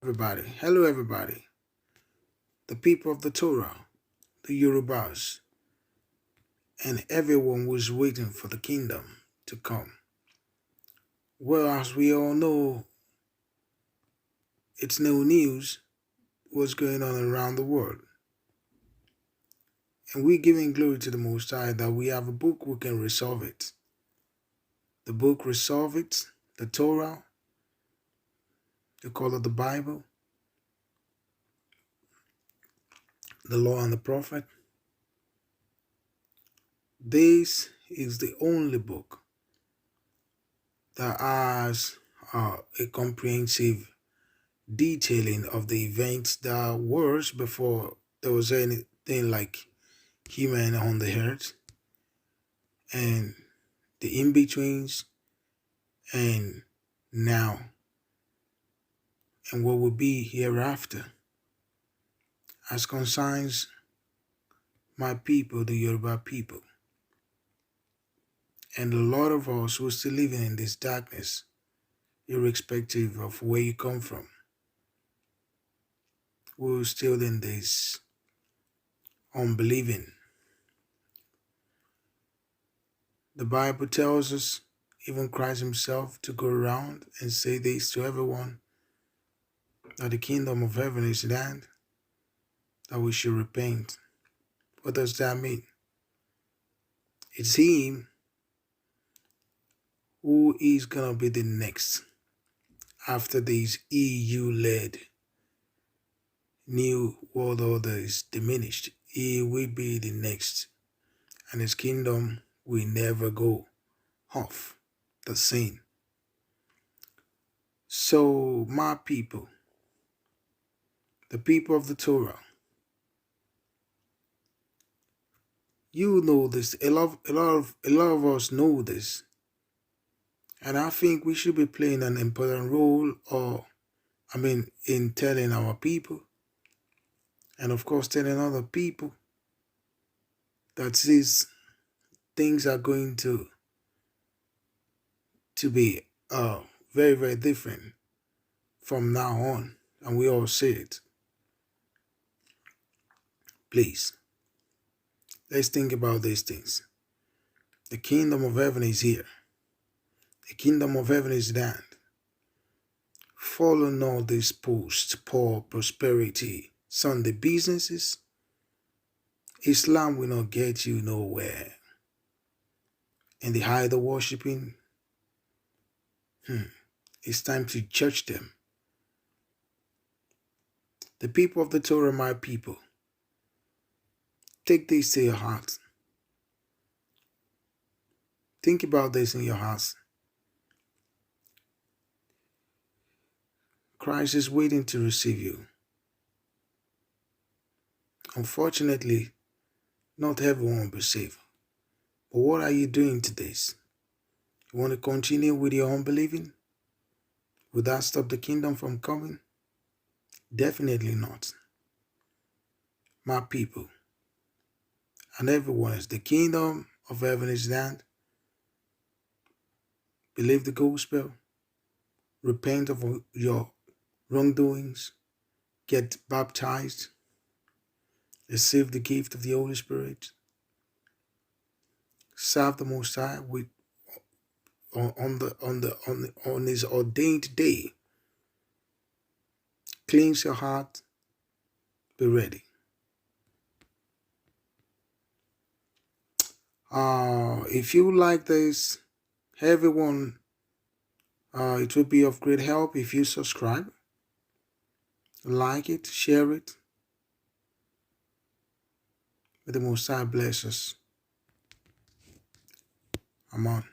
Hello everybody, the people of the Torah, the Yorubas, and everyone who is waiting for the kingdom to come. Well, as we all know, it's no news what's going on around the world. And we're giving glory to the Most High that we have a book who can resolve it. The book resolve it, the Torah, they call it the Bible, the law and the prophet. This is the only book that has a comprehensive detailing of the events that was before there was anything like human on the earth, and the in-betweens, and now, and what will be hereafter, as concerns my people, the Yoruba people, and a lot of us who are still living in this darkness, irrespective of where you come from. We're still in this unbelieving. The Bible tells us, even Christ himself, to go around and say this to everyone, that the kingdom of heaven is at hand, that we should repent. What does that mean? It's him who is going to be the next after this EU-led new world order is diminished. He will be the next, and his kingdom will never go off the scene. So my people, the people of the Torah, you know this. A lot of us know this, and I think we should be playing an important role, in telling our people, and of course telling other people that these things are going to be very, very different from now on, and we all see it. Please, let's think about these things. The kingdom of heaven is here. The kingdom of heaven is at hand. Follow not this poor prosperity Sunday businesses. Islam will not get you nowhere. And the idol worshiping, it's time to judge them. The people of the Torah, my people, take this to your heart. Think about this in your hearts. Christ is waiting to receive you. Unfortunately, not everyone will be saved. But what are you doing to this? You want to continue with your unbelieving? Will that stop the kingdom from coming? Definitely not. My people, and everyone else, the kingdom of heaven is at hand. Believe the gospel. Repent of your wrongdoings. Get baptized. Receive the gift of the Holy Spirit. Serve the Most High on His ordained day. Cleanse your heart. Be ready. If you like this, everyone, it would be of great help if you subscribe, like it, share it. May the Most High bless us. Amen.